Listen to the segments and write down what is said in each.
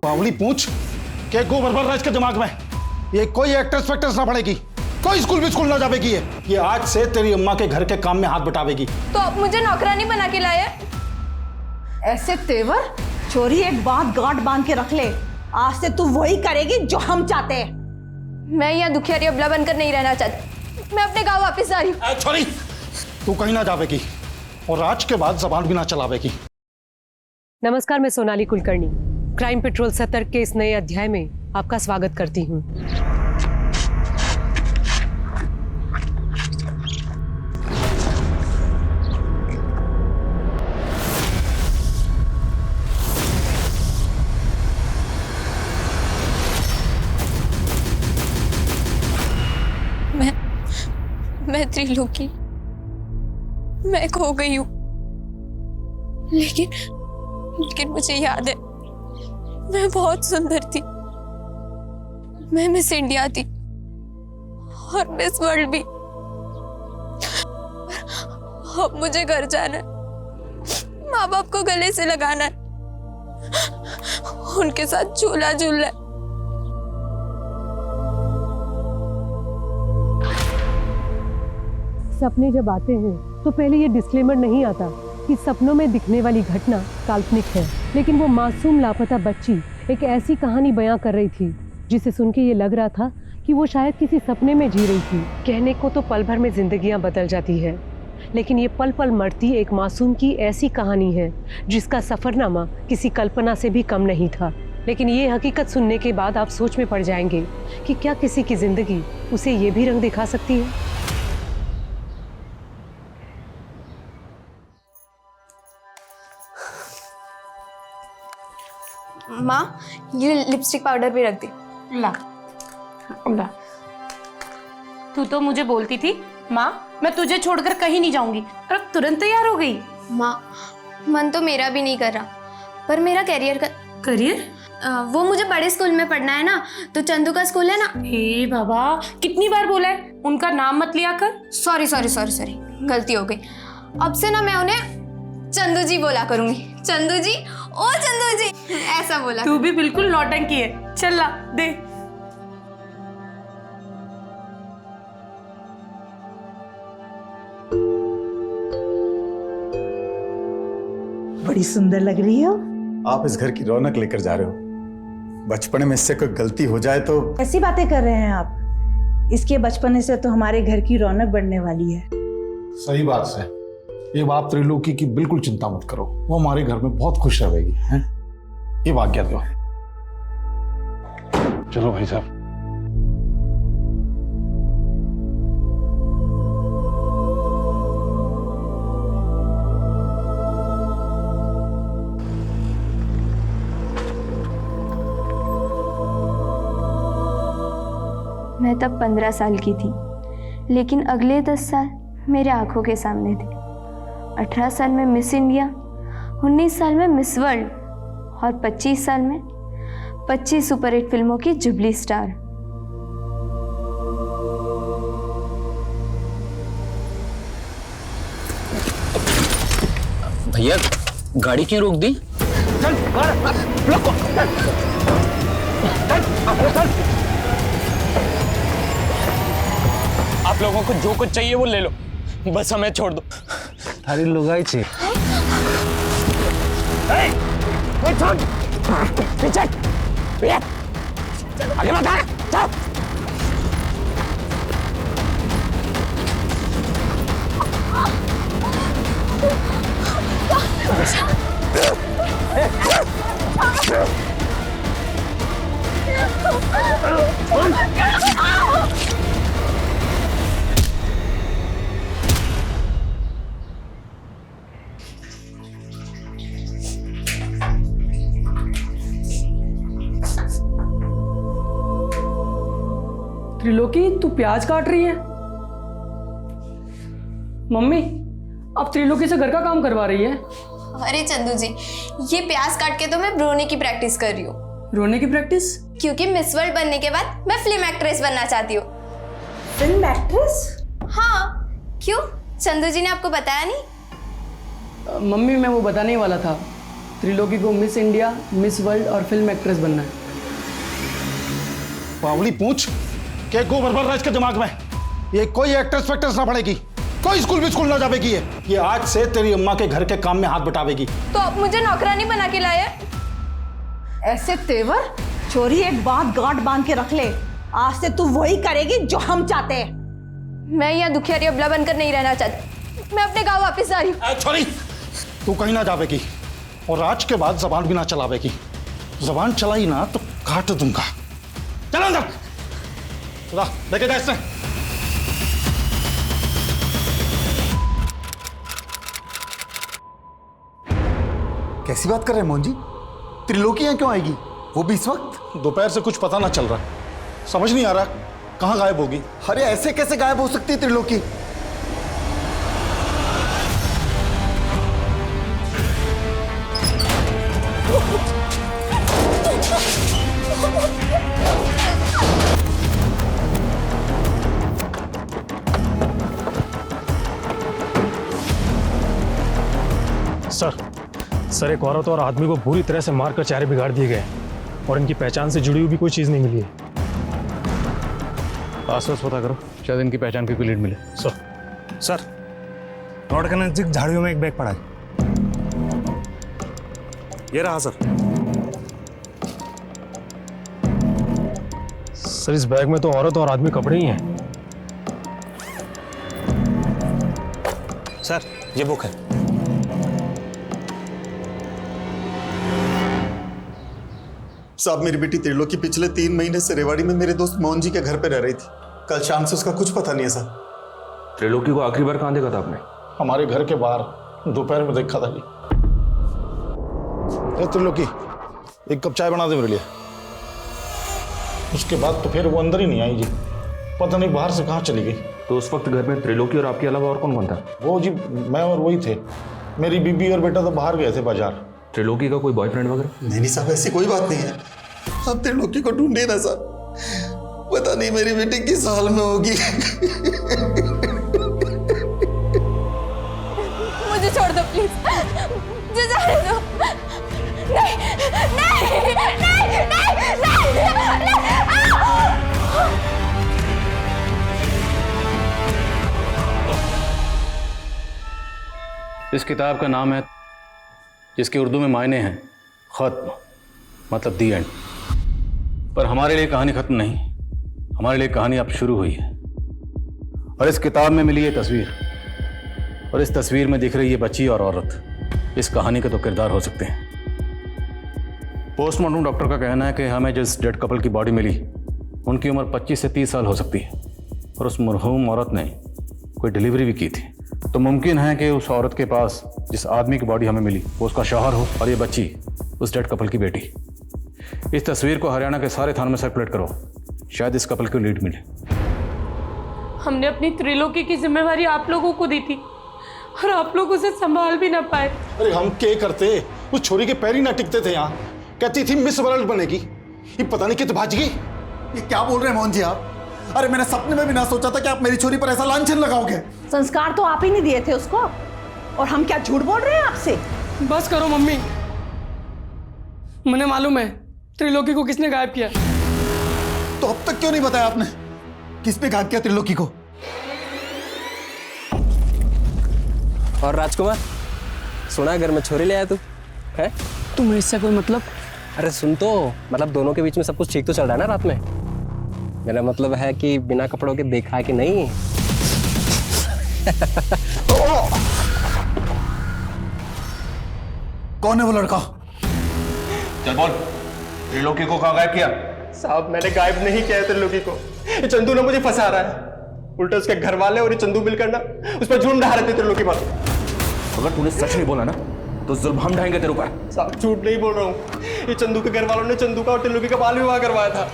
बावली पूछ के गोबर भर रहा इसके दिमाग में। ये कोई एक्ट्रेस फैक्ट्रेस ना पड़ेगी, कोई स्कूल ना जावेगी। ये आज से तेरी अम्मा के घर के काम में हाथ बटावेगी। तो आप मुझे नौकरानी बना के लाए? ऐसे तेवर चोरी, एक बात गांठ बांध के रख ले, आज से तू वही करेगी जो हम चाहते हैं। मैं यहाँ दुखियारी अबला बनकर नहीं रहना चाहती, मैं अपने गांव वापस आ रही हूँ। छोरी, तू कहीं ना जावेगी और आज के बाद जबान भी ना चलावेगी। नमस्कार, मैं सोनाली कुलकर्णी क्राइम पेट्रोल सतर्क के इस नए अध्याय में आपका स्वागत करती हूँ। मैं त्रिलोकी, मैं खो गई हूँ, लेकिन मुझे याद है मैं बहुत सुंदर थी। मैं मिस इंडिया थी और मिस वर्ल्ड भी। अब मुझे घर जाना है, माँ बाप को गले से लगाना है, उनके साथ झूला झूलना है। सपने जब आते हैं तो पहले ये डिस्क्लेमर नहीं आता कि सपनों में दिखने वाली घटना काल्पनिक है, लेकिन वो मासूम लापता बच्ची एक ऐसी कहानी बयां कर रही थी जिसे सुन के ये लग रहा था कि वो शायद किसी सपने में जी रही थी। कहने को तो पल भर में जिंदगियां बदल जाती है, लेकिन ये पल पल मरती एक मासूम की ऐसी कहानी है जिसका सफरनामा किसी कल्पना से भी कम नहीं था। लेकिन ये हकीकत सुनने के बाद आप सोच में पड़ जाएंगे कि क्या किसी की जिंदगी उसे ये भी रंग दिखा सकती है। माँ, ये लिपस्टिक पाउडर भी रख दे। ला ला। तू तो मुझे बोलती थी माँ मैं तुझे छोड़कर कहीं नहीं जाऊंगी, और अब तुरंत तैयार हो गई। माँ, मन तो मेरा भी नहीं कर रहा, पर मेरा करियर वो मुझे बड़े स्कूल में पढ़ना है ना, तो चंदू का स्कूल है ना। हे बाबा, कितनी बार बोला है उनका नाम मत लिया कर। सॉरी, गलती हो गई। अब से ना मैं उन्हें चंदू जी बोला करूंगी। चंदू जी, ओ चंदू जी, ऐसा बोला। तू भी बिल्कुल नौटंकी है। चल ला दे। बड़ी सुंदर लग रही हो। आप इस घर की रौनक लेकर जा रहे हो। बचपन में इससे कोई गलती हो जाए तो। ऐसी बातें कर रहे हैं आप? इसके बचपने से तो हमारे घर की रौनक बढ़ने वाली है। सही बात है। ये बात त्रिलोकी की बिल्कुल चिंता मत करो, वो हमारे घर में बहुत खुश रहेगी। हैं? ये वाक्य दो। चलो भाई साहब। मैं तब 15 साल की थी, लेकिन अगले 10 साल मेरे आंखों के सामने थे। 18 साल में मिस इंडिया, 19 साल में मिस वर्ल्ड और 25 साल में 25 सुपरहिट फिल्मों की जुबली स्टार। भैया, गाड़ी क्यों रोक दी? आप लोगों को जो कुछ चाहिए वो ले लो, बस हमें छोड़ दो। अरे लुगाई छे। पीछे आगे मत आ, चल। त्रिलोकी, तू प्याज काट रही है? मम्मी, अब त्रिलोकी से घर का काम करवा रही है? अरे चंदू जी, ये प्याज काट के तो मैं रोने की प्रैक्टिस कर रही हूँ। रोने की प्रैक्टिस? क्योंकि मिस वर्ल्ड बनने के बाद मैं फिल्म एक्ट्रेस बनना चाहती हूँ। Film actress? हाँ, क्यों? चंदू जी ने आपको बताया नहीं? मम्मी, मैं वो बताने ही वाला था। त्रिलोकी को मिस इंडिया, मिस वर्ल्ड और फिल्म एक्ट्रेस बनना है। बावली पूछ के गोबर भर रहा है इसके दिमाग में। ये कोई एक्ट्रेस फैक्ट्रेस ना पड़ेगी, कोई स्कूल भी स्कूल ना जाएगी। ये आज से तेरी अम्मा के घर के काम में हाथ बटावेगी। तो आप मुझे नौकरानी बना के लाए? ऐसे तेवर चोरी एक बात गांठ बांध के रख ले, आज से तू वही करेगी जो हम चाहते हैं। मैं यहाँ दुखियारी अबला बनकर नहीं रहना चाहती, मैं अपने गांव वापस आ रही हूँ। छोरी, तू कहीं ना जावेगी और आज के बाद जबान भी ना चलावेगी। जबान चलाई ना तो काट दूंगा। चलो अंदर, चला लेके जा इससे। कैसी बात कर रहे हैं मोहन जी? त्रिलोकी यहाँ क्यों आएगी, वो भी इस वक्त? दोपहर से कुछ पता ना चल रहा, समझ नहीं आ रहा कहाँ गायब होगी। अरे ऐसे कैसे गायब हो सकती है त्रिलोकी? सर एक औरत और आदमी को बुरी तरह से मारकर चेहरे बिगाड़ दिए गए और इनकी पहचान से जुड़ी हुई भी कोई चीज नहीं मिली है। आसपास पता करो, शायद इनकी पहचान की कोई लीड मिले। सर रोड के नजदीक झाड़ियों में एक बैग पड़ा है, ये रहा सर। सर इस बैग में तो औरत और आदमी कपड़े ही हैं। सर ये बुक है। साहब मेरी बेटी त्रिलोकी पिछले 3 महीने से रेवाड़ी में मेरे दोस्त मोहन जी के घर पे रह रही थी। कल शाम से उसका कुछ पता नहीं है सर। त्रिलोकी को आखिरी बार कहाँ देखा था आपने? हमारे घर के बाहर दोपहर में देखा था जी। त्रिलोकी एक कप चाय बना दे मेरे लिए। उसके बाद तो फिर वो अंदर ही नहीं आई जी, पता नहीं बाहर से कहाँ चली गई। तो उस वक्त घर में त्रिलोकी और आपके अलावा और कौन कौन था? वो जी मैं और वही थे, मेरी बीबी और बेटा तो बाहर गए थे बाजार। त्रिलोकी का कोई बॉयफ्रेंड वगैरह? नहीं साहब ऐसी कोई बात नहीं है। आप त्रिलोकी को ढूंढे ना सर, पता नहीं मेरी बेटी किस हाल में होगी। मुझे छोड़ दो प्लीज, मुझे जाने दो। नहीं नहीं नहीं नहीं नहीं। इस किताब का नाम है, जिसके उर्दू में मायने हैं खत्म, मतलब दी एंड। पर हमारे लिए कहानी खत्म नहीं, हमारे लिए कहानी अब शुरू हुई है। और इस किताब में मिली ये तस्वीर, और इस तस्वीर में दिख रही ये बच्ची और औरत, इस कहानी के तो किरदार हो सकते हैं। पोस्टमार्टम डॉक्टर का कहना है कि हमें जिस डेड कपल की बॉडी मिली उनकी उम्र 25 से 30 साल हो सकती है, और उस मरहूम औरत ने कोई डिलीवरी भी की थी। तो मुमकिन है कि उस औरत के पास जिस आदमी की बॉडी हमें मिली वो उसका शौहर हो, और ये बच्ची उस डेड कपल की बेटी। इस तस्वीर को हरियाणा के सारे थानों में सर्कुलेट करो, शायद इस कपल को लीड मिले। हमने अपनी त्रिलोकी की जिम्मेवारी आप लोगों को दी थी और आप लोग उसे संभाल भी ना पाए। अरे हम क्या करते, उस छोरी के पैर ही ना टिकते थे। यहाँ कहती थी मिस वर्ल्ड बनेगी, ये पता नहीं कितनी भाज गई। ये क्या बोल रहे हैं मोहन जी आप? अरे मैंने सपने में भी ना सोचा था कि आप मेरी छोरी पर ऐसा लांछन लगाओगे। संस्कार तो आप ही नहीं दिए थे उसको, और हम क्या झूठ बोल रहे हैं आपसे? बस करो मम्मी, मुझे मालूम है त्रिलोकी को किसने गायब किया। तो अब तक क्यों नहीं बताया आपने किस पे गायब किया त्रिलोकी को? और राजकुमार, सुना घर में छोरी ले आया तू है? तुम्हें इससे कोई मतलब? अरे सुन तो, मतलब दोनों के बीच में सब कुछ ठीक तो चल रहा है ना रात में? मेरा मतलब है कि बिना कपड़ों के देखा है कि नहीं। कौन है वो लड़का? चल बोल, त्रिलोकी को कहाँ गायब किया? साहब मैंने गायब नहीं किया है त्रिलोकी को, ये चंदू ने मुझे फंसा रहा है। उल्टा उसके घर वाले और ये चंदू मिलकर ना उस पर झूठ ढा रहे थे त्रिलोकी पर। अगर तूने सच नहीं बोला ना तो जुल्म हम ढाएंगे तेरे ऊपर। साहब झूठ नहीं बोल रहा हूँ, ये चंदू के घर वालों ने चंदू का और त्रिलोकी का बाल विवाह करवाया था।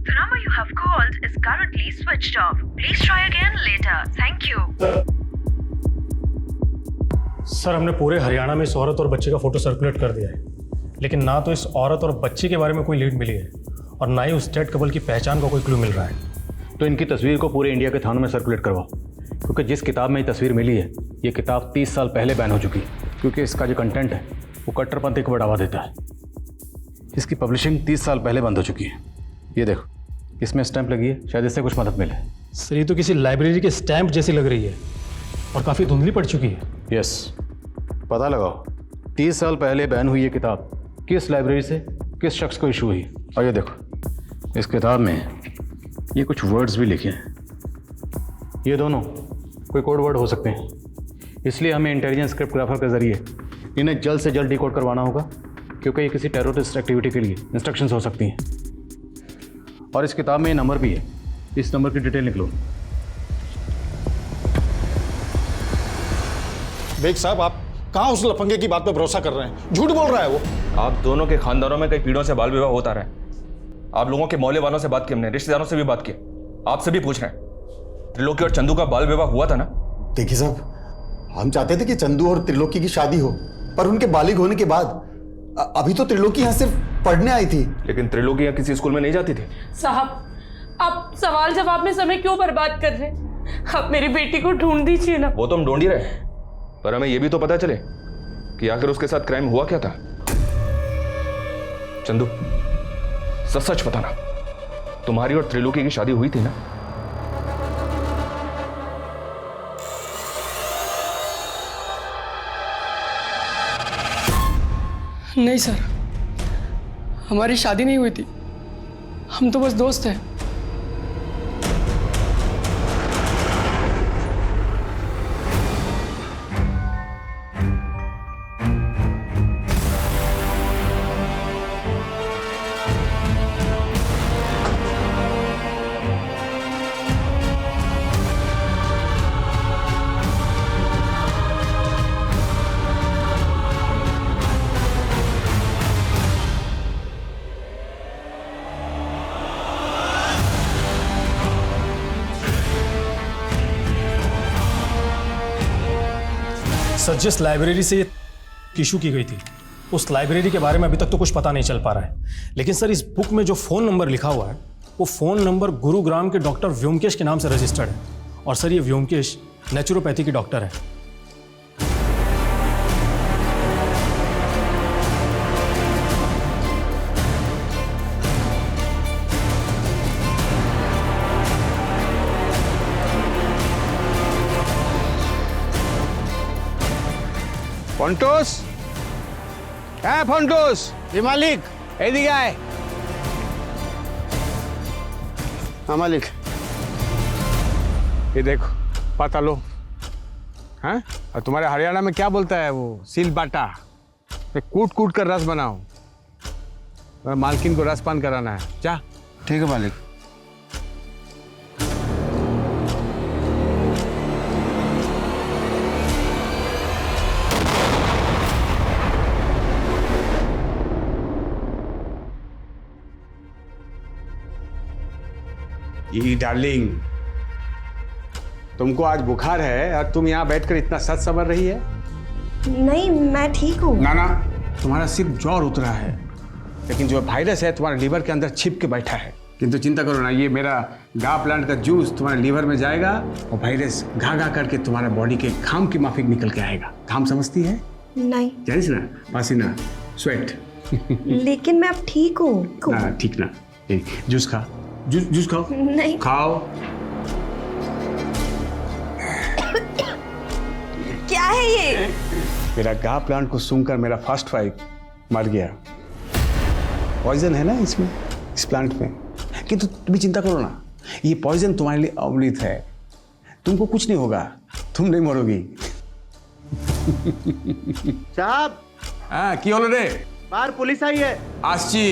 The number you have called is currently switched off. Please try again later. Thank you. Sir हमने पूरे हरियाणा में इस औरत और बच्चे का फोटो सर्कुलेट कर दिया है, लेकिन ना तो इस औरत और बच्चे के बारे में कोई लीड मिली है और ना ही उस डेड कपल की पहचान का कोई क्लू मिल रहा है। तो इनकी तस्वीर को पूरे इंडिया के थानों में सर्कुलेट करवाओ, क्योंकि जिस किताब में ये तस्वीर मिली है ये किताब 30 साल पहले बैन हो चुकी है, क्योंकि इसका जो कंटेंट है वो कट्टरपंथी को बढ़ावा देता है। इसकी पब्लिशिंग 30 साल पहले बंद हो चुकी है। ये देखो, इसमें स्टैंप लगी है, शायद इससे कुछ मदद मिले। सर ये तो किसी लाइब्रेरी के स्टैंप जैसी लग रही है और काफ़ी धुंधली पड़ चुकी है। यस, पता लगाओ 30 साल पहले बैन हुई ये किताब किस लाइब्रेरी से किस शख्स को इशू हुई। और ये देखो, इस किताब में ये कुछ वर्ड्स भी लिखे हैं, ये दोनों कोई कोड वर्ड हो सकते हैं, इसलिए हमें इंटेलिजेंस क्रिप्टोग्राफर के जरिए इन्हें जल्द से जल्द डिकोड करवाना होगा, क्योंकि ये किसी टेररिस्ट एक्टिविटी के लिए इंस्ट्रक्शंस हो सकती हैं। और इस किताब में ये नंबर भी है, इस नंबर की डिटेल निकलो। बेग साहब, आप कहाँ उस लफंगे की बात पे भरोसा कर रहे हैं? झूठ बोल रहा है वो। आप दोनों के खानदानों में कई पीढ़ियों से बाल विवाह होता रहा है। आप लोगों के मोहल्ले वालों से बात की, हमने रिश्तेदारों से भी बात की, आपसे भी पूछ रहे हैं। त्रिलोकी और चंदू का बाल विवाह हुआ था ना? देखिए साहब, हम चाहते थे कि चंदू और त्रिलोकी की शादी हो, पर उनके बालिग होने के बाद अभी तो त्रिलोकी यहाँ सिर्फ पढ़ने आई थी। लेकिन त्रिलोकी यहाँ किसी स्कूल में नहीं जाती थी। साहब, आप सवाल जवाब में समय क्यों बर्बाद कर रहे हैं? आप मेरी बेटी को ढूंढ दीजिए ना। वो तो हम ढूंढ ही रहे हैं, पर हमें यह भी तो पता चले कि आखिर उसके साथ क्राइम हुआ क्या था। चंदू, सच सच बताना, तुम्हारी और त्रिलोकी की शादी हुई थी ना? नहीं सर, हमारी शादी नहीं हुई थी, हम तो बस दोस्त हैं। सर जिस लाइब्रेरी से ये इशू की गई थी उस लाइब्रेरी के बारे में अभी तक तो कुछ पता नहीं चल पा रहा है, लेकिन सर इस बुक में जो फ़ोन नंबर लिखा हुआ है वो फ़ोन नंबर गुरुग्राम के डॉक्टर व्योमकेश के नाम से रजिस्टर्ड है। और सर ये व्योमकेश नेचुरोपैथी के डॉक्टर है। ফন্টোস, হ্যাঁ ফন্টোস। जी मालिक। এদিকে আয়। हाँ मालिक। ये देखो, पता लो। हाँ, और तुम्हारे हरियाणा में क्या बोलता है वो? सील बाटा। कूट कूट कर रस बनाओ, और मालकिन को रसपान कराना है। जा। ठीक है मालिक। ये डार्लिंग, तुमको आज बुखार है और तुम यहाँ बैठकर इतना सच समझ रही है? नहीं, मैं ठीक हूँ। ना ना, तुम्हारा सिर्फ ज्वर उतरा है, लेकिन जो वायरस है तुम्हारे लीवर के अंदर छिप के बैठा है। किंतु चिंता करो ना, ये मेरा गा प्लांट का जूस तुम्हारे लीवर में जाएगा और वायरस घा घा करके तुम्हारे बॉडी के घाम की माफिक निकल के आएगा। घाम समझती है? नहीं। जानिस ना, पसीना, स्वेट। लेकिन मैं अब ठीक हूँ। ना ठीक ना, जूस खा, जूस खाओ। नहीं। खाओ। क्या है ये? मेरा गा प्लांट को सूंघकर मेरा फर्स्ट वाइफ मर गया। पॉइजन है ना इसमें, इस प्लांट में। किंतु तुम चिंता करो ना, ये पॉइजन तुम्हारे लिए अमृत है। तुमको कुछ नहीं होगा, तुम नहीं मरोगी। साहब। हाँ, की होलो रे? बाहर पुलिस आई है। आसची।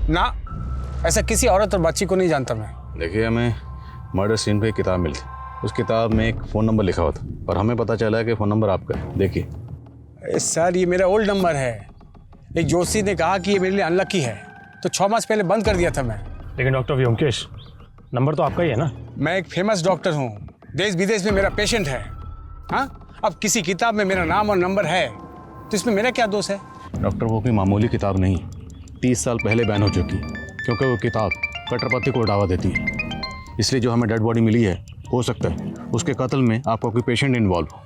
ना, ऐसा किसी औरत और बच्ची को नहीं जानता मैं। देखिए, हमें मर्डर सीन पे एक किताब मिली, उस किताब में एक फ़ोन नंबर लिखा हुआ था और हमें पता चला है कि फ़ोन नंबर आपका है। देखिए। सर, ये मेरा ओल्ड नंबर है। एक जोशी ने कहा कि ये मेरे लिए अनलकी है, तो 6 मास पहले बंद कर दिया था मैं। लेकिन डॉक्टर व्योमकेश, नंबर तो आपका ही है ना? मैं एक फेमस डॉक्टर हूँ, देश विदेश में मेरा पेशेंट है। हाँ, अब किसी किताब में मेरा नाम और नंबर है तो इसमें मेरा क्या दोष है? डॉक्टर वो कोई मामूली किताब नहीं, 30 साल पहले बैन हो चुकी, क्योंकि वो किताब कट्टरपंथी को उड़ावा देती है। इसलिए जो हमें डेड बॉडी मिली है, हो सकता है उसके कत्ल में आपका कोई पेशेंट इन्वॉल्व हो।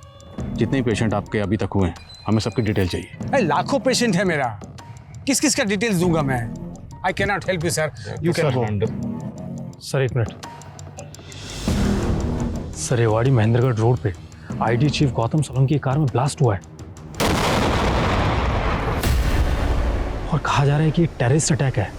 जितने पेशेंट आपके अभी तक हुए हैं, हमें सबकी डिटेल चाहिए। अरे लाखों पेशेंट है मेरा, किस किस का डिटेल्स दूंगा मैं? I can not help you sir, you can go. Sir एक minute. Sir Rewari Mahendragarh road पे आईडी चीफ गौतम सोलंकी की कार में ब्लास्ट हुआ है और कहा जा रहा है कि टेररिस्ट अटैक है।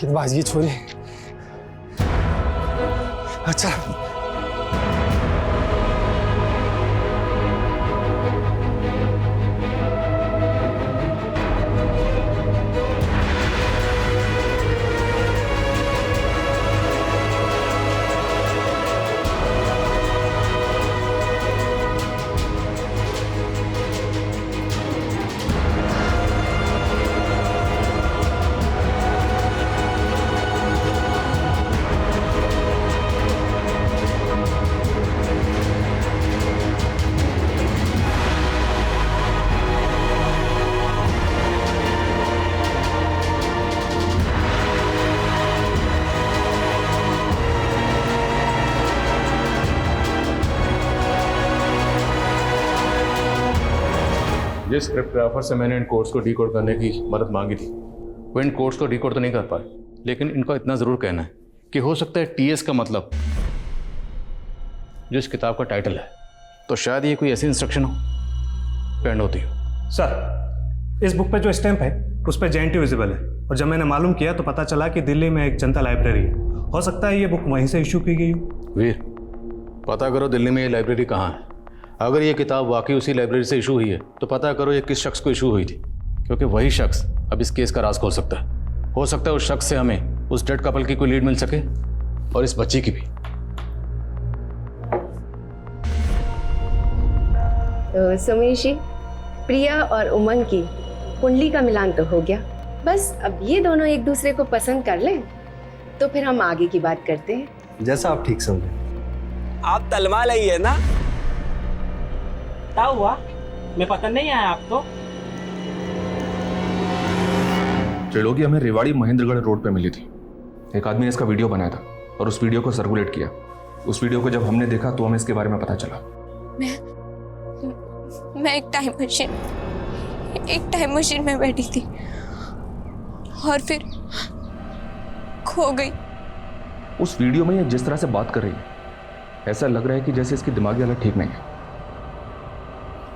बस ये छोरी अच्छा जिस क्रिप्टोग्राफर से मैंने इन कोड्स को डीकोड करने की मदद मांगी थी, वो इन कोड्स को डीकोड तो नहीं कर पाए, लेकिन इनका इतना ज़रूर कहना है कि हो सकता है टीएस का मतलब जो इस किताब का टाइटल है, तो शायद ये कोई ऐसी इंस्ट्रक्शन हो पेंड होती हो। सर इस बुक पे जो स्टैंप है उस पर JNT विजिबल है, और जब मैंने मालूम किया तो पता चला कि दिल्ली में एक जनता लाइब्रेरी है। हो सकता है ये बुक वहीं से इशू की गई हो। वीर, पता करो दिल्ली में ये लाइब्रेरी कहाँ है। अगर ये किताब वाकई उसी लाइब्रेरी से इशू हुई है तो पता करो ये किस शख्स को इशू हुई थी, क्योंकि वही शख्स अब इस केस का राज खोल सकता है। हो सकता है उस शख्स से हमें उस डेड कपल की कोई लीड मिल सके, और इस बच्ची की भी। तो सुमेश जी, प्रिया और उमंग की कुंडली का मिलान तो हो गया, बस अब ये दोनों एक दूसरे को पसंद कर लें तो फिर हम आगे की बात करते हैं। जैसा आप ठीक समझे। आप तलवा लाई है ना? क्या हुआ? मैं पसंद नहीं आया आपको? त्रिलोकी हमें रेवाड़ी महेंद्रगढ़ रोड पे मिली थी। एक आदमी ने इसका वीडियो बनाया था और उस वीडियो को सर्कुलेट किया। उस वीडियो को जब हमने देखा तो हमें इसके बारे में पता चला। मैं एक टाइम मशीन में बैठी थी और फिर खो गई। उस वीडियो में ये जिस तरह से बात कर रही है, ऐसा लग रहा है कि जैसे इसकी दिमागी हालत ठीक नहीं है।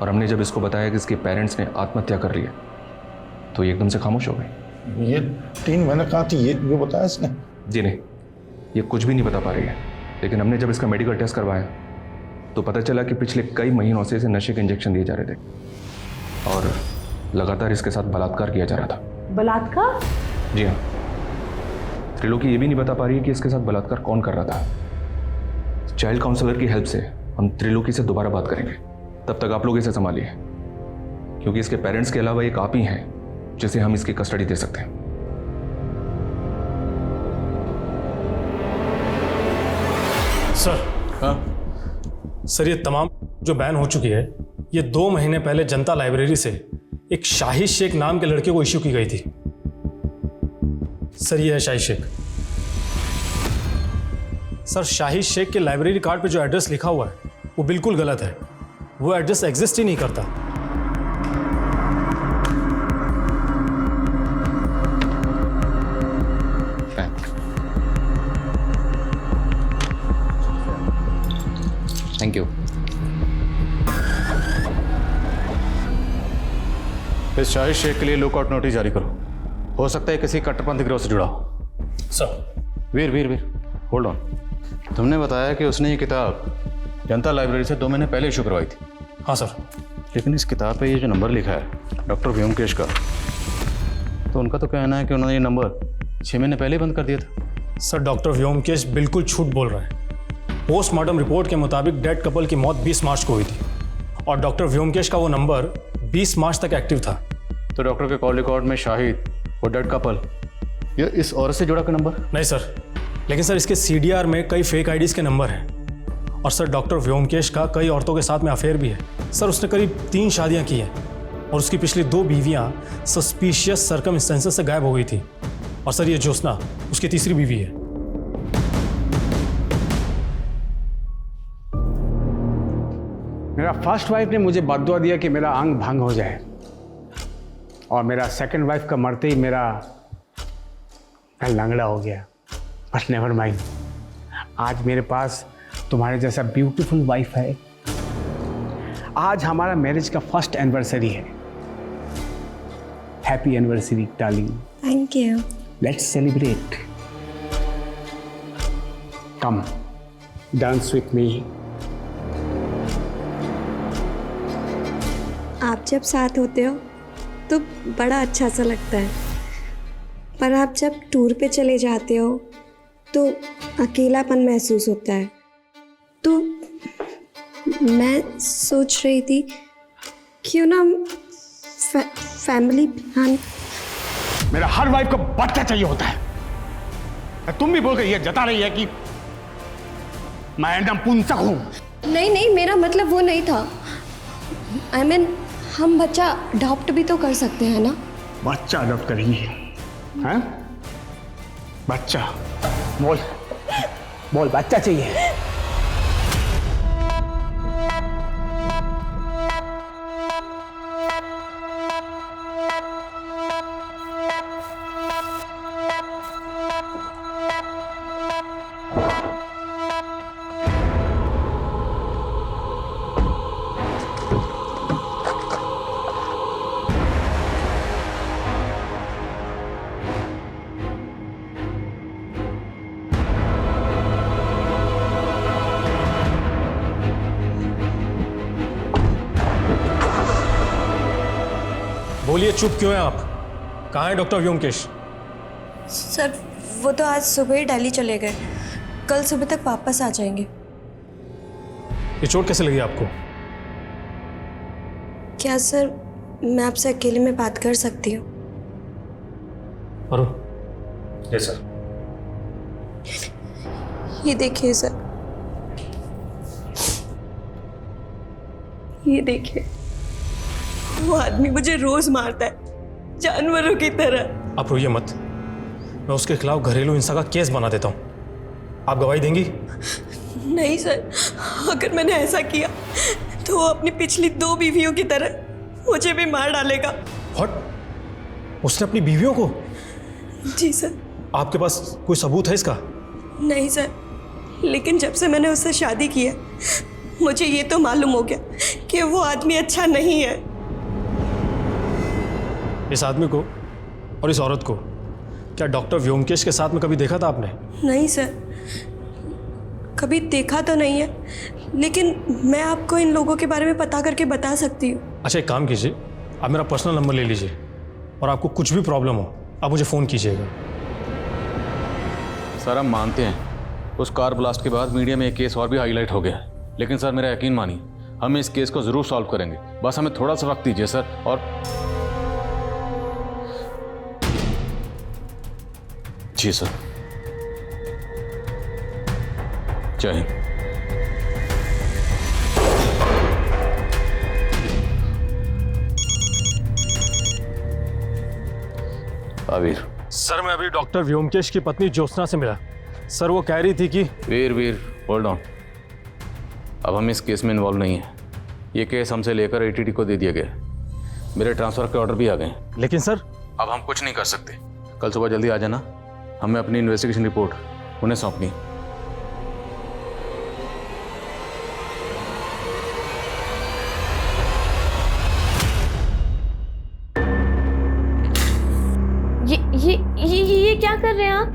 और हमने जब इसको बताया कि इसके पेरेंट्स ने आत्महत्या कर ली है तो ये एकदम से खामोश हो गई। ये 3 महीने कहाँ थी, ये बताया इसने? जी नहीं, ये कुछ भी नहीं बता पा रही है। लेकिन हमने जब इसका मेडिकल टेस्ट करवाया तो पता चला कि पिछले कई महीनों से इसे नशे के इंजेक्शन दिए जा रहे थे और लगातार इसके साथ बलात्कार किया जा रहा था। बलात्कार? जी हाँ। त्रिलोकी ये भी नहीं बता पा रही है कि इसके साथ बलात्कार कौन कर रहा था। चाइल्ड काउंसलर की हेल्प से हम त्रिलोकी से दोबारा बात करेंगे। तब तक आप लोग इसे संभालिए, क्योंकि इसके पेरेंट्स के अलावा एक आप ही हैं जिसे हम इसकी कस्टडी दे सकते हैं। सर। हाँ सर, ये तमाम जो बैन हो चुकी है, ये 2 महीने पहले जनता लाइब्रेरी से एक शाहिद शेख नाम के लड़के को इश्यू की गई थी। सर ये है शाहिद शेख। सर शाहिद शेख के लाइब्रेरी कार्ड पे जो एड्रेस लिखा हुआ है वो बिल्कुल गलत है। वो एड्रेस एग्जिस्ट ही नहीं करता। Thank you. इस शाहिद शेख के लिए लुकआउट नोटिस जारी करो। हो सकता है किसी कट्टरपंथी गिरोह से जुड़ा हो। सर। Veer hold on. तुमने बताया कि उसने ये किताब जनता लाइब्रेरी से 2 महीने पहले इशू करवाई थी। हाँ सर। लेकिन इस किताब पे ये जो नंबर लिखा है डॉक्टर व्योमकेश का, तो उनका तो कहना है कि उन्होंने ये नंबर 6 महीने पहले ही बंद कर दिया था। सर डॉक्टर व्योमकेश बिल्कुल झूठ बोल रहा है। पोस्टमार्टम रिपोर्ट के मुताबिक डेड कपल की मौत 20 मार्च को हुई थी और डॉक्टर व्योमकेश का वो नंबर 20 मार्च तक एक्टिव था। तो डॉक्टर के कॉल रिकॉर्ड में शाहिद, वो डेड कपल, ये इस औरत से जुड़ा का नंबर? नहीं सर, लेकिन सर इसके CDR में कई फेक आईडीज़ के नंबर हैं और सर डॉक्टर व्योमकेश का कई औरतों के साथ में अफेयर भी है। सर उसने करीब 3 शादियां की हैं और उसकी पिछली 2 बीवियां सस्पिशियस सर्कमस्टेंसेस से गायब हो गई थी और सर ये ज्योत्सना उसकी तीसरी बीवी है। मेरा फर्स्ट वाइफ ने मुझे बददुआ दिया कि मेरा अंग भंग हो जाए और मेरा सेकंड वाइफ का मरते ही मैं लंगड़ा हो गया। बट नेवर माइंड, आज मेरे पास तुम्हारे जैसा ब्यूटीफुल वाइफ है। आज हमारा मैरिज का फर्स्ट एनिवर्सरी है। Happy anniversary darling. Thank you. Let's celebrate. Come dance with me. आप जब साथ होते हो तो बड़ा अच्छा सा लगता है, पर आप जब टूर पे चले जाते हो तो अकेलापन महसूस होता है। तो मैं सोच रही थी क्यों ना फैमिली प्लान। मेरा हर वाइफ को बच्चा चाहिए होता है। तुम भी बोल कर ये जता रही है कि मैं नपुंसक हूं। नहीं नहीं, मेरा मतलब वो नहीं था। I mean, हम बच्चा अडॉप्ट भी तो कर सकते हैं ना। बच्चा अडॉप्ट करेंगी? हैं? बच्चा? बोल बोल, बच्चा चाहिए। बोलिए, चुप क्यों हैं आप? कहाँ है डॉक्टर व्योमकेश? सर वो तो आज सुबह ही दिल्ली चले गए, कल सुबह तक वापस आ जाएंगे। ये चोट कैसे लगी आपको? क्या सर मैं आपसे अकेले में बात कर सकती हूँ? अरुण। Yes sir. ये देखिए सर, ये देखिए, वो आदमी मुझे रोज मारता है जानवरों की तरह। आप रोइए मत, मैं उसके खिलाफ घरेलू हिंसा का केस बना देता हूँ। आप गवाही देंगी? नहीं सर, अगर मैंने ऐसा किया तो वो अपनी पिछली 2 बीवियों की तरह मुझे भी मार डालेगा। व्हाट? उसने अपनी बीवियों को? जी सर। आपके पास कोई सबूत है इसका? नहीं सर, लेकिन जब से मैंने उससे शादी की है मुझे ये तो मालूम हो गया कि वो आदमी अच्छा नहीं है। इस आदमी को और इस औरत को क्या डॉक्टर व्योमकेश के साथ में कभी देखा था आपने? नहीं सर, कभी देखा तो नहीं है, लेकिन मैं आपको इन लोगों के बारे में पता करके बता सकती हूँ। अच्छा, एक काम कीजिए, आप मेरा पर्सनल नंबर ले लीजिए और आपको कुछ भी प्रॉब्लम हो आप मुझे फ़ोन कीजिएगा। सर हम मानते हैं उस कार ब्लास्ट के बाद मीडिया में एक केस और भी हाईलाइट हो गया, लेकिन सर मेरा यकीन मानिए हम इस केस को ज़रूर सॉल्व करेंगे। बस हमें थोड़ा सा वक्त दीजिए सर। और जी सर, जय हिंद। वीर। सर मैं अभी डॉक्टर व्योमकेश की पत्नी ज्योत्सना से मिला। सर वो कह रही थी कि वीर होल्ड ऑन, अब हम इस केस में इन्वॉल्व नहीं है। ये केस हमसे लेकर ATT को दे दिया गया, मेरे ट्रांसफर के ऑर्डर भी आ गए। लेकिन सर अब हम कुछ नहीं कर सकते। कल सुबह जल्दी आ जाना, हमें अपनी इन्वेस्टिगेशन रिपोर्ट उन्हें सौंपनी। ये क्या कर रहे हैं आप?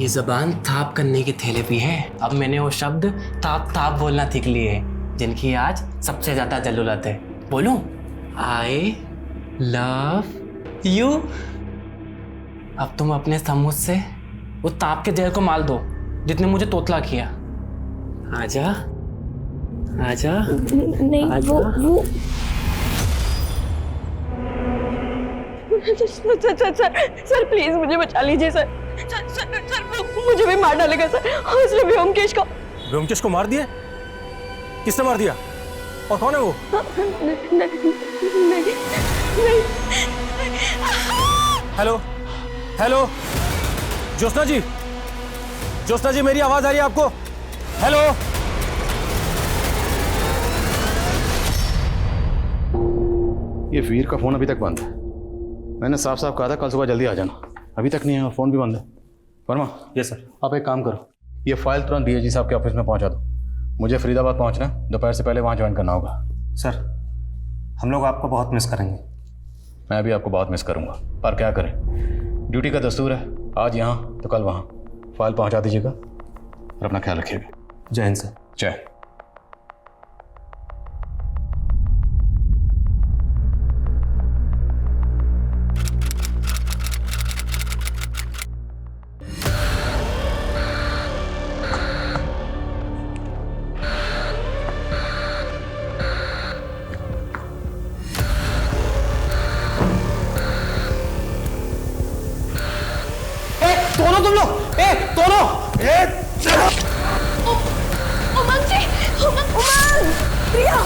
ये जबान ताप करने की थेरेपी है। अब मैंने वो शब्द ताप ताप बोलना सीख लिए हैं जिनकी आज सबसे ज्यादा जरूरत है। बोलूं? I love you. अब तुम अपने समूह से वो ताप के जहर को माल दो जितने मुझे तोतला किया। आजा आजा। नहीं आजा। वो सर प्लीज मुझे बचा लीजिए सर। सर मुझे भी मार डालेगा सर। और सिर्फ व्योमकेश को। व्योमकेश को मार दिया? किसने मार दिया और कौन है वो? नहीं। हेलो हेलो ज्योत्सना जी, ज्योत्सना जी मेरी आवाज आ रही है आपको? हेलो। ये वीर का फोन अभी तक बंद है। मैंने साफ साफ कहा था कल सुबह जल्दी आ जाना, अभी तक नहीं है, फोन भी बंद है। वर्मा। Yes sir. आप एक काम करो, ये फाइल तुरंत डीएजी साहब के ऑफिस में पहुंचा दो। मुझे फरीदाबाद पहुंचना है, दोपहर से पहले वहां ज्वाइन करना होगा। सर हम लोग आपको बहुत मिस करेंगे। मैं भी आपको बहुत मिस करूंगा, पर क्या करें, ड्यूटी का दस्तूर है, आज यहाँ तो कल वहाँ। फाइल पहुंचा दीजिएगा और अपना ख्याल रखिएगा। जय हिंद सर। जय। दोनों तुम लोग, दोनों उमंग जी, उमंग प्रिया।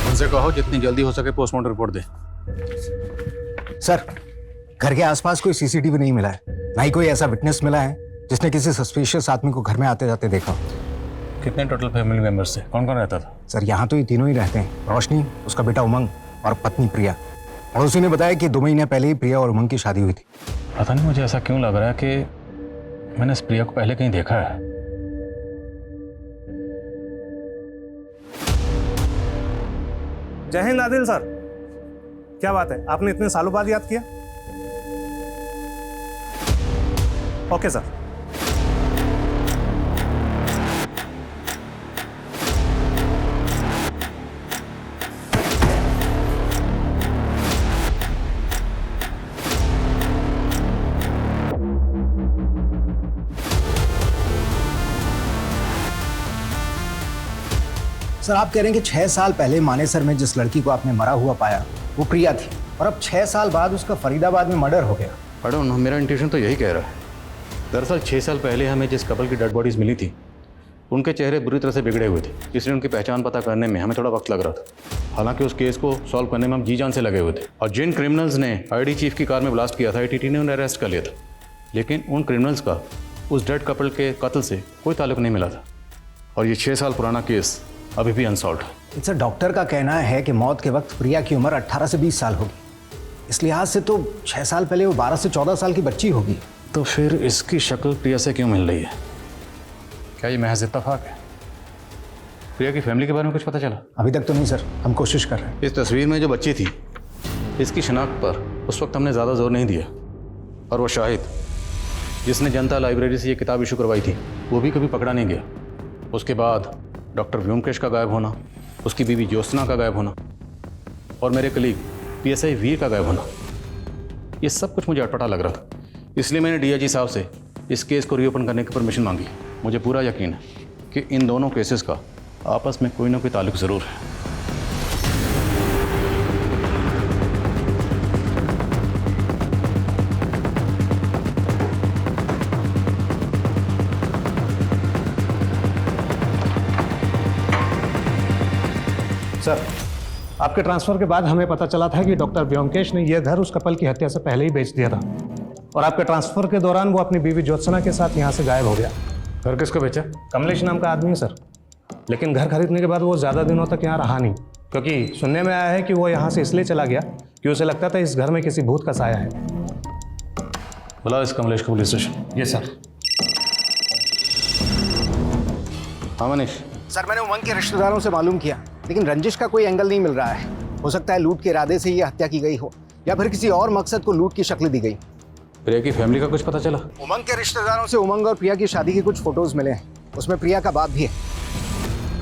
उनसे कहो जितनी जल्दी हो सके पोस्टमार्टम रिपोर्ट दे। सर, घर के आसपास कोई सीसीटीवी नहीं मिला है, ना ही कोई ऐसा विटनेस मिला है जिसने किसी सस्पिशियस आदमी को घर में आते जाते देखा। कितने टोटल फैमिली मेंबर्स थे, कौन कौन रहता था? सर यहाँ तो ये तीनों ही रहते हैं, रोशनी, उसका बेटा उमंग और पत्नी प्रिया। पड़ोसी ने बताया कि 2 महीने पहले ही प्रिया और उमंग की शादी हुई थी। पता नहीं मुझे ऐसा क्यों लग रहा है कि मैंने इस प्रिया को पहले कहीं देखा है। जय हिंद आदिल सर, क्या बात है, आपने इतने सालों बाद याद किया? Okay sir. सर आप कह रहे हैं कि 6 साल पहले मानेसर में जिस लड़की को आपने मरा हुआ पाया वो प्रिया थी, और अब 6 साल बाद उसका फरीदाबाद में मर्डर हो गया। पढ़ो ना, मेरा इंट्यूशन तो यही कह रहा है। दरअसल 6 साल पहले हमें जिस कपल की डेड बॉडीज मिली थी उनके चेहरे बुरी तरह से बिगड़े हुए थे, इसलिए उनकी पहचान पता करने में हमें थोड़ा वक्त लग रहा था। हालांकि उस केस को सॉल्व करने में हम जी जान से लगे हुए थे, और जिन क्रिमिनल्स ने आईडी चीफ की कार में ब्लास्ट किया था ATT ने उन्हें अरेस्ट कर लिया था, लेकिन उन क्रिमिनल्स का उस डेड कपल के कत्ल से कोई ताल्लुक नहीं मिला था, और ये 6 साल पुराना केस अभी भी अनसॉल्व है। सर डॉक्टर का कहना है कि मौत के वक्त प्रिया की उम्र 18 से 20 साल होगी, इस लिहाज से तो 6 साल पहले वो 12 से 14 साल की बच्ची होगी। तो फिर इसकी शक्ल प्रिया से क्यों मिल रही है? क्या ये महज इत्तेफाक है? प्रिया की फैमिली के बारे में कुछ पता चला? अभी तक तो नहीं सर, हम कोशिश कर रहे हैं। इस तस्वीर में जो बच्ची थी इसकी शनाख्त पर उस वक्त हमने ज़्यादा जोर नहीं दिया, और वो शाहिद जिसने जनता लाइब्रेरी से ये किताब इशू करवाई थी वो भी कभी पकड़ा नहीं गया। उसके बाद डॉक्टर व्योमकेश का गायब होना, उसकी बीवी ज्योत्सना का गायब होना, और मेरे कलीग PSI वीर का गायब होना, ये सब कुछ मुझे अटपटा लग रहा था। इसलिए मैंने DIG साहब से इस केस को रीओपन करने की परमिशन मांगी। मुझे पूरा यकीन है कि इन दोनों केसेस का आपस में कोई ना कोई ताल्लुक ज़रूर है। सर, आपके ट्रांसफर के बाद हमें पता चला था कि डॉक्टर व्योमकेश ने यह घर उस कपल की हत्या से पहले ही बेच दिया था और आपके ट्रांसफर के दौरान वो अपनी बीवी ज्योत्सना के साथ यहाँ से गायब हो गया। घर किसको बेचा? कमलेश नाम का आदमी है सर, लेकिन घर खरीदने के बाद वो ज़्यादा दिनों तक यहाँ रहा नहीं, क्योंकि सुनने में आया है कि वो यहाँ से इसलिए चला गया कि उसे लगता था इस घर में किसी भूत का साया है। बुलाओ इस कमलेश को पुलिस स्टेशन। ये सर। हाँ मनीष। सर मैंने उमंग के रिश्तेदारों से मालूम किया, लेकिन रंजिश का कोई एंगल नहीं मिल रहा है। हो सकता है लूट के इरादे से ये हत्या की गई हो या फिर किसी और मकसद को लूट की शक्ल दी गई। प्रिया की फैमिली का कुछ पता चला? उमंग के रिश्तेदारों से उमंग और प्रिया की शादी के कुछ फोटोज मिले हैं, उसमें प्रिया का बाप भी है।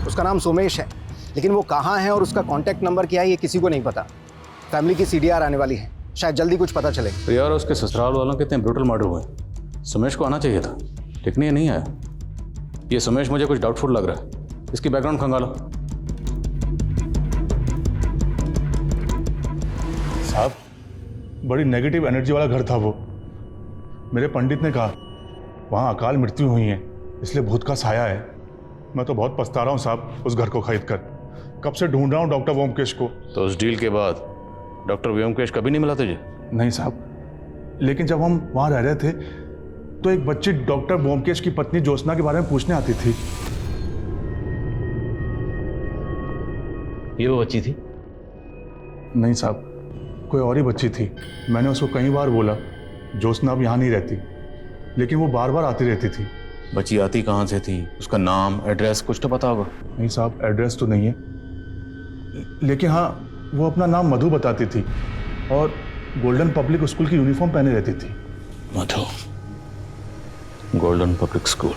उसका नाम सोमेश है, लेकिन वो कहाँ है और उसका कॉन्टैक्ट नंबर क्या है ये किसी को नहीं पता। फैमिली की CDR आने वाली है, शायद जल्दी कुछ पता चले। प्रिया और उसके ससुराल वालों के इतने ब्रूटल मर्डर हुए, सुमेश को आना चाहिए था, लेकिन ये नहीं आया। ये सुमेश मुझे कुछ डाउटफुल लग रहा है, इसकी बैकग्राउंड खंगालो। साहब बड़ी नेगेटिव एनर्जी वाला घर था वो। मेरे पंडित ने कहा वहाँ अकाल मृत्यु हुई है, इसलिए भूत का साया है। मैं तो बहुत पछता रहा हूँ साहब उस घर को खरीद कर। कब से ढूंढ रहा हूँ डॉक्टर व्योमकेश को। तो उस डील के बाद डॉक्टर व्योमकेश कभी नहीं मिला तुझे? नहीं साहब, लेकिन जब हम वहाँ रह रहे थे तो एक बच्ची डॉक्टर व्योमकेश की पत्नी ज्योत्सना के बारे में पूछने आती थी। ये वो बच्ची थी? नहीं साहब, कोई और ही बच्ची थी। मैंने उसको कई बार बोला ज्योत्सना अब यहाँ नहीं रहती, लेकिन वो बार बार आती रहती थी। बच्ची आती कहाँ से थी? उसका नाम, एड्रेस कुछ तो पता होगा? नहीं साहब, एड्रेस तो नहीं है, लेकिन हाँ वो अपना नाम मधु बताती थी और गोल्डन पब्लिक स्कूल की यूनिफॉर्म पहने रहती थी। मधु, गोल्डन पब्लिक स्कूल।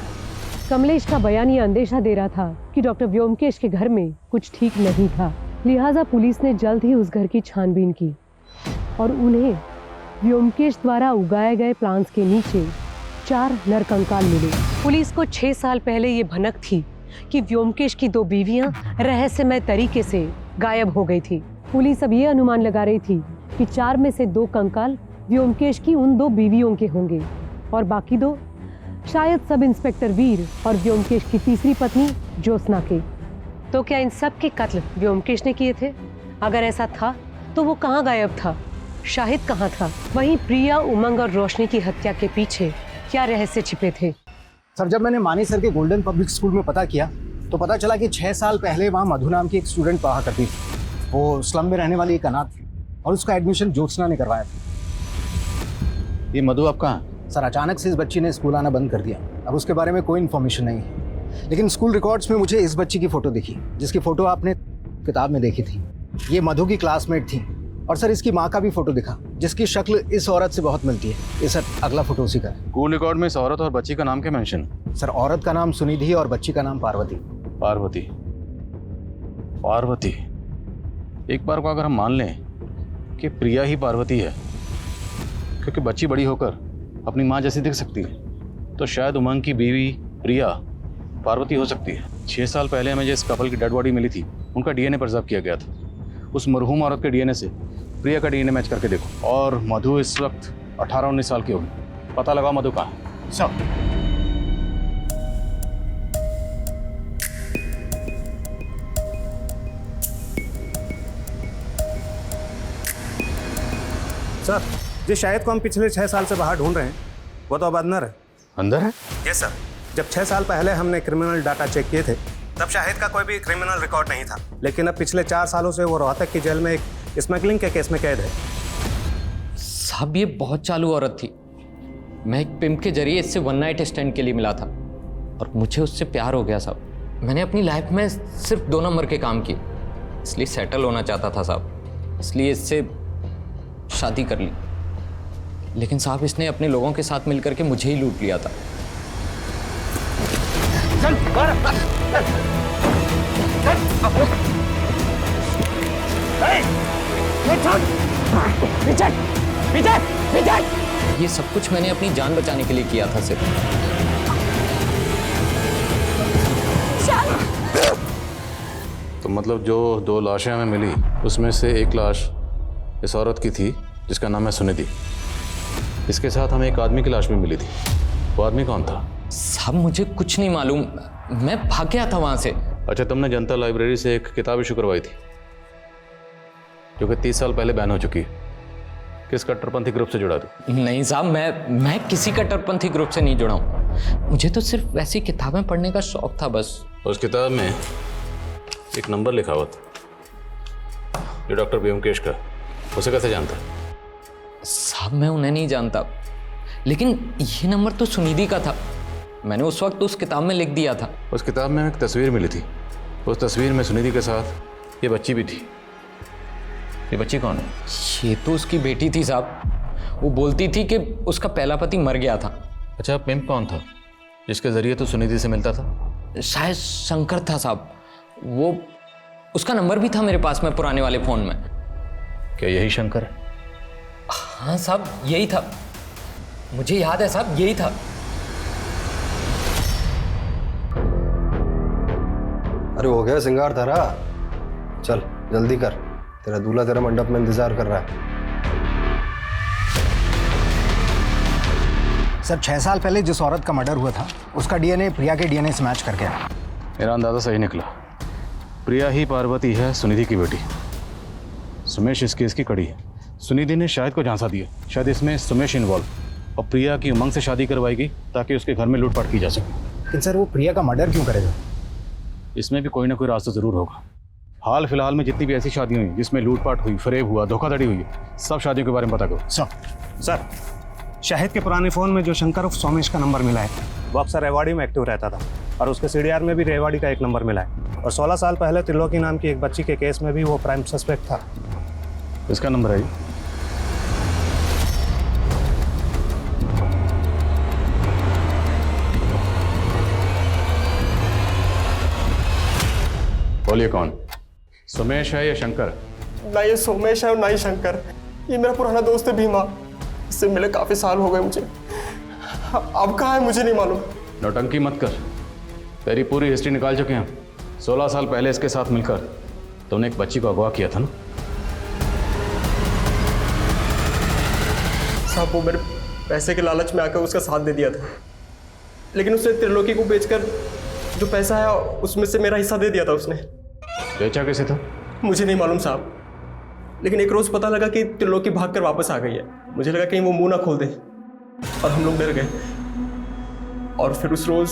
कमलेश का बयान ये अंदेशा दे रहा था कि डॉक्टर व्योमकेश के घर में कुछ ठीक नहीं था, लिहाजा पुलिस ने जल्द ही उस घर की छानबीन की और उन्हें व्योमकेश द्वारा उगाए गए प्लांट्स के नीचे 4 नरकंकाल मिले। पुलिस को 6 साल पहले ये भनक थी कि व्योमकेश की 2 बीवियां रहस्यमय तरीके से गायब हो गई थी। पुलिस अब ये अनुमान लगा रही थी कि 4 में से 2 कंकाल व्योमकेश की उन 2 बीवियों के होंगे और बाकी 2 शायद सब इंस्पेक्टर वीर और व्योमकेश की तीसरी पत्नी ज्योत्सना के। तो क्या इन सब के कत्ल व्योमकेश ने किए थे? अगर ऐसा था तो वो कहाँ गायब था? शाहिद कहाँ था? वहीं प्रिया, उमंग और रोशनी की हत्या के पीछे क्या रहस्य छिपे थे? सर जब मैंने मानी सर के गोल्डन पब्लिक स्कूल में पता किया तो पता चला कि 6 साल पहले वहाँ मधु नाम की एक स्टूडेंट पढ़ा करती थी। वो स्लम में रहने वाली एक अनाथ थी और उसका एडमिशन ज्योत्सना ने करवाया था। ये मधु आप कहाँ? सर अचानक से इस बच्ची ने स्कूल आना बंद कर दिया। अब उसके बारे में कोई इन्फॉर्मेशन नहीं है, लेकिन स्कूल रिकॉर्ड्स में मुझे इस बच्ची की फ़ोटो दिखी जिसकी फ़ोटो आपने किताब में देखी थी। ये मधु की क्लासमेट थी और सर इसकी माँ का भी फोटो दिखा जिसकी शक्ल इस औरत से बहुत मिलती है। ये सर अगला फोटो उसी का है। स्कूल रिकॉर्ड में इस औरत और बच्ची का नाम क्या मेंशन? सर औरत का नाम सुनिधि और बच्ची का नाम पार्वती। पार्वती, पार्वती। एक बार को अगर हम मान लें कि प्रिया ही पार्वती है, क्योंकि बच्ची बड़ी होकर अपनी माँ जैसी दिख सकती है, तो शायद उमंग की बीवी प्रिया पार्वती हो सकती है। 6 साल पहले हमें जिस कपल की डेड बॉडी मिली थी उनका DNA प्रिजर्व किया गया था। उस मरहूम औरत के DNA से प्रिया का DNA मैच करके देखो। और मधु इस वक्त 18-19 साल की होगी। पता लगाओ मधु कहाँ है। सर जिस शाहिद को हम पिछले 6 साल से बाहर ढूंढ रहे हैं वो तो अब अंदर है। अंदर है? Yes sir. जब 6 साल पहले हमने क्रिमिनल डाटा चेक किए थे तब शाहिद का कोई भी क्रिमिनल रिकॉर्ड नहीं था, लेकिन अब पिछले 4 सालों से वो रोहतक की जेल में एक स्मगलिंग के केस में कैद है। साहब ये बहुत चालू औरत थी। मैं एक पिम्प के जरिए इससे 1 नाइट स्टैंड के लिए मिला था और मुझे उससे प्यार हो गया साहब। मैंने अपनी लाइफ में सिर्फ 2 नंबर के काम किए, इसलिए सेटल होना चाहता था साहब, इसलिए इससे शादी कर ली। लेकिन साहब इसने अपने लोगों के साथ मिलकर के मुझे ही लूट लिया था। ये सब कुछ मैंने अपनी जान बचाने के लिए किया था सिर्फ। तो मतलब जो 2 लाशें हमें मिली उसमें से एक लाश इस औरत की थी जिसका नाम है सुनिधि। इसके साथ हमें एक आदमी की लाश भी मिली थी। वो आदमी कौन था? साहब मुझे कुछ नहीं मालूम, मैं भाग गया था वहां से। अच्छा, तुमने जनता लाइब्रेरी से एक किताब इशू करवाई थी? जो कि 30 साल पहले बैन हो चुकी है। किस कट्टरपंथी ग्रुप से जुड़ा तू? नहीं साहब, मैं किसी कट्टरपंथी ग्रुप से नहीं जुड़ा हूँ। मुझे तो सिर्फ वैसी किताबें पढ़ने का शौक था बस। उस किताब में एक नंबर लिखा हुआ था, ये डॉक्टर व्योमकेश का। उसे कैसे जानता? साहब मैं उन्हें नहीं जानता, लेकिन ये नंबर तो सुनिधि का था। मैंने उस वक्त उस किताब में लिख दिया था। उस किताब में एक तस्वीर मिली थी। उस तस्वीर में सुनिधि के साथ ये बच्ची भी थी। ये बच्ची कौन है? ये तो उसकी बेटी थी साहब। वो बोलती थी कि उसका पहला पति मर गया था। अच्छा, पिंप कौन था जिसके जरिए तो सुनिधि से मिलता था? शायद शंकर था साहब। वो उसका नंबर भी था मेरे पास में पुराने वाले फ़ोन में। क्या यही शंकर है? हाँ साहब, यही था। मुझे याद है साहब, यही था। अरे हो गया सिंगार धारा, चल जल्दी कर, तेरा दूल्हा तेरा मंडप में इंतजार कर रहा है। सर 6 साल पहले जिस औरत का मर्डर हुआ था उसका डीएनए प्रिया के डीएनए से मैच कर गया। मेरा अंदाजा सही निकला। प्रिया ही पार्वती है, सुनिधि की बेटी। सुमेश इस केस की कड़ी है। सुनिधि ने शायद को झांसा दिया, शायद इसमें सुमेश इन्वॉल्व, और प्रिया की उमंग से शादी करवाएगी ताकि उसके घर में लूटपाट की जा सके। लेकिन सर वो प्रिया का मर्डर क्यों करेगा? इसमें भी कोई ना कोई रास्ता जरूर होगा। हाल फिलहाल में जितनी भी ऐसी शादियां हुई जिसमें लूटपाट हुई, फरेब हुआ, धोखाधड़ी हुई, सब शादियों के बारे में पता करो। सर शाहिद के पुराने फ़ोन में जो शंकर उर्फ सोमेश का नंबर मिला है वो अक्सर रेवाड़ी में एक्टिव रहता था, और उसके सीडीआर में भी रेवाड़ी का एक नंबर मिला है। और 16 साल पहले त्रिलोकी नाम की एक बच्ची के केस में भी वो प्राइम सस्पेक्ट था। इसका नंबर है? बोलिए कौन? सुमेश है या शंकर? ना ये सोमेश है और ना ही शंकर। ये मेरा पुराना दोस्त है भीमा, इससे मिले काफी साल हो गए मुझे। अब कहाँ है मुझे नहीं मालूम। नौटंकी मत कर, तेरी पूरी हिस्ट्री निकाल चुके हैं। 16 साल पहले इसके साथ मिलकर तुमने एक बच्ची को अगवा किया था ना? साहब वो मेरे पैसे के लालच में आकर उसका साथ दे दिया था, लेकिन उसने त्रिलोकी को बेचकर जो पैसा है उसमें से मेरा हिस्सा दे दिया था उसने। बेचा कैसे था? मुझे नहीं मालूम साहब, लेकिन एक रोज पता लगा कि त्रिलोकी भागकर वापस आ गई है। मुझे लगा कहीं वो मुंह ना खोल दे, और हम लोग डर गए। और फिर उस रोज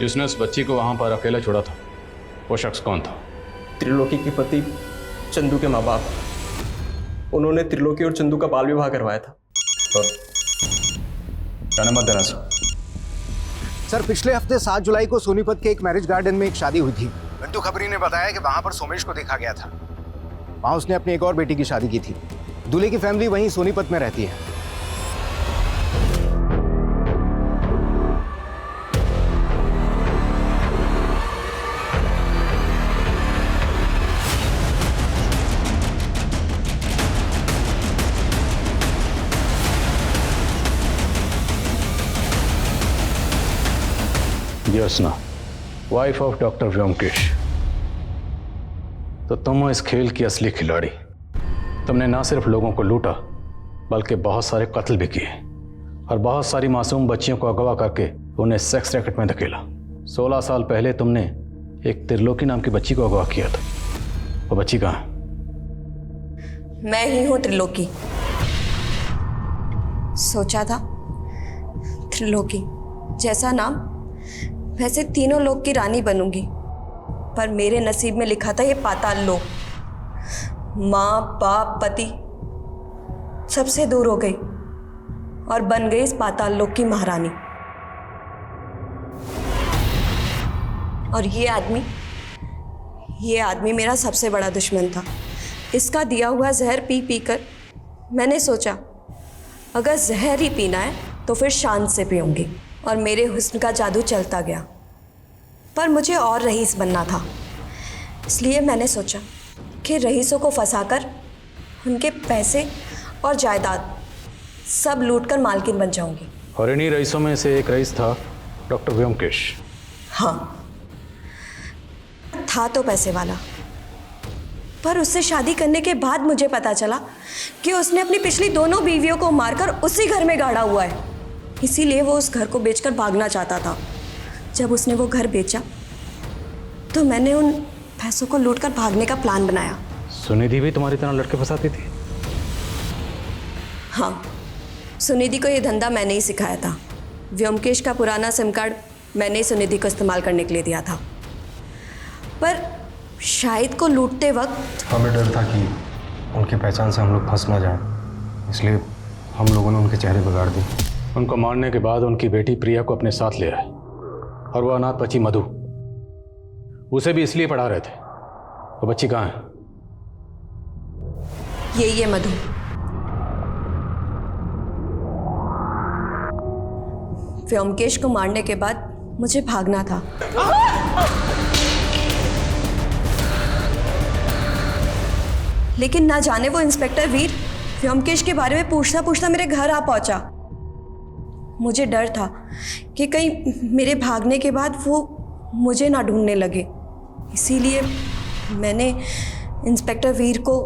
जिसने उस बच्ची को वहां पर अकेला छोड़ा था, वो शख्स कौन था? त्रिलोकी के पति चंदू के माँ बाप। उन्होंने त्रिलोकी और चंदू का बाल विवाह करवाया था। और जाने मत देना सर पिछले हफ्ते 7 जुलाई को सोनीपत के एक मैरिज गार्डन में एक शादी हुई थी। घंटू खबरी ने बताया कि वहां पर सोमेश को देखा गया था। वहां उसने अपनी एक और बेटी की शादी की थी। दूल्हे की फैमिली वहीं सोनीपत में रहती है। Jyotsna, wife of doctor Byomkesh. तो तुम हो इस खेल की असली खिलाड़ी। तुमने ना सिर्फ लोगों को लूटा, बल्कि बहुत सारे कत्ल भी किए, और बहुत सारी मासूम बच्चियों को अगवा करके उन्हें सेक्स रैकेट में धकेला। 16 साल पहले तुमने एक त्रिलोकी नाम की बच्ची को अगवा किया था। वो बच्ची कहाँ है? मैं ही हूं त्रिलोकी। सोचा था त्रिलोकी जैसा नाम, वैसे तीनों लोक की रानी बनूंगी, पर मेरे नसीब में लिखा था ये पाताल लोक। माँ बाप पति सबसे दूर हो गई और बन गई इस पाताल लोक की महारानी। और ये आदमी मेरा सबसे बड़ा दुश्मन था। इसका दिया हुआ जहर पी पी कर मैंने सोचा अगर जहर ही पीना है तो फिर शान से पीऊंगी, और मेरे हुस्न का जादू चलता गया। पर मुझे और रईस बनना था, इसलिए मैंने सोचा कि रईसों को फंसाकर उनके पैसे और जायदाद सब लूटकर मालकिन बन जाऊंगी। और इन्हीं रईसों में से एक रईस था डॉक्टर व्योमकेश। हाँ, था तो पैसे वाला, पर उससे शादी करने के बाद मुझे पता चला कि उसने अपनी पिछली दोनों बीवियों को मारकर उसी घर में गाड़ा हुआ है। इसीलिए वो उस घर को बेचकर भागना चाहता था। जब उसने वो घर बेचा तो मैंने उन पैसों को लूटकर भागने का प्लान बनाया। सुनिधि भी तुम्हारी तरह लड़के फंसाती थी? हाँ, सुनिधि को ये धंधा मैंने ही सिखाया था। व्योमकेश का पुराना सिम कार्ड मैंने ही सुनिधि को इस्तेमाल करने के लिए दिया था। पर शाहिद को लूटते वक्त हमें डर था कि उनकी पहचान से हम लोग फंस ना जाएं, इसलिए हम लोगों ने उनके चेहरे बिगाड़ दिए। उनको मारने के बाद उनकी बेटी प्रिया को अपने साथ ले आए और वो अनाथ बच्ची मधु, उसे भी इसलिए पढ़ा रहे थे। वो बच्ची कहाँ है? ये मधु। व्योमकेश को मारने के बाद मुझे भागना था। लेकिन ना जाने वो इंस्पेक्टर वीर व्योमकेश के बारे में पूछता पूछता मेरे घर आ पहुंचा। मुझे डर था कि कहीं मेरे भागने के बाद वो मुझे ना ढूंढने लगे, इसीलिए मैंने इंस्पेक्टर वीर को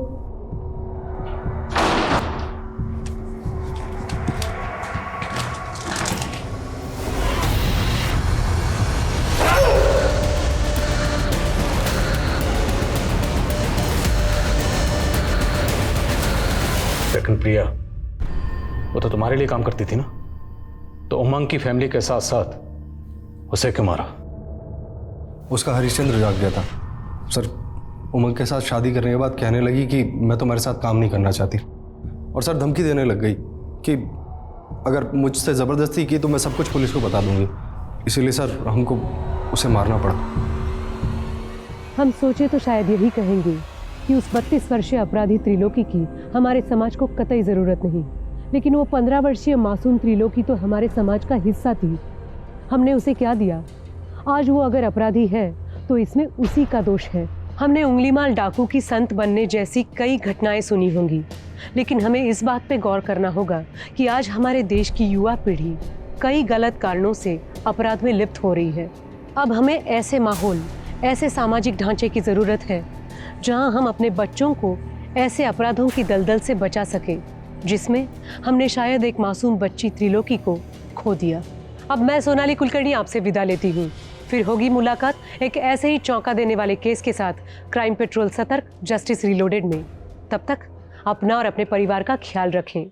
लेकिन प्रिया वो तो तुम्हारे लिए काम करती थी ना, तो उमंग की फैमिली के साथ साथ उसे क्यों मारा? उसका हरिश्चंद्र जाग गया था सर। उमंग के साथ शादी करने के बाद कहने लगी कि मैं तुम्हारे साथ काम नहीं करना चाहती, और सर धमकी देने लग गई कि अगर मुझसे ज़बरदस्ती की तो मैं सब कुछ पुलिस को बता दूंगी। इसीलिए सर हमको उसे मारना पड़ा। हम सोचे तो शायद यही कहेंगे कि उस 32 वर्षीय अपराधी त्रिलोकी की हमारे समाज को कतई ज़रूरत नहीं, लेकिन वो 15 वर्षीय मासूम त्रिलोकी तो हमारे समाज का हिस्सा थी। हमने उसे क्या दिया? आज वो अगर अपराधी है तो इसमें उसी का दोष है। हमने उंगलीमाल डाकू की संत बनने जैसी कई घटनाएं सुनी होंगी, लेकिन हमें इस बात पे गौर करना होगा कि आज हमारे देश की युवा पीढ़ी कई गलत कारणों से अपराध में लिप्त हो रही है। अब हमें ऐसे माहौल, ऐसे सामाजिक ढांचे की ज़रूरत है जहां हम अपने बच्चों को ऐसे अपराधों की दलदल से बचा सकें जिसमें हमने शायद एक मासूम बच्ची त्रिलोकी को खो दिया। अब मैं सोनाली कुलकर्णी आपसे विदा लेती हूँ। फिर होगी मुलाकात एक ऐसे ही चौंका देने वाले केस के साथ क्राइम पेट्रोल सतर्क जस्टिस रीलोडेड में। तब तक अपना और अपने परिवार का ख्याल रखें।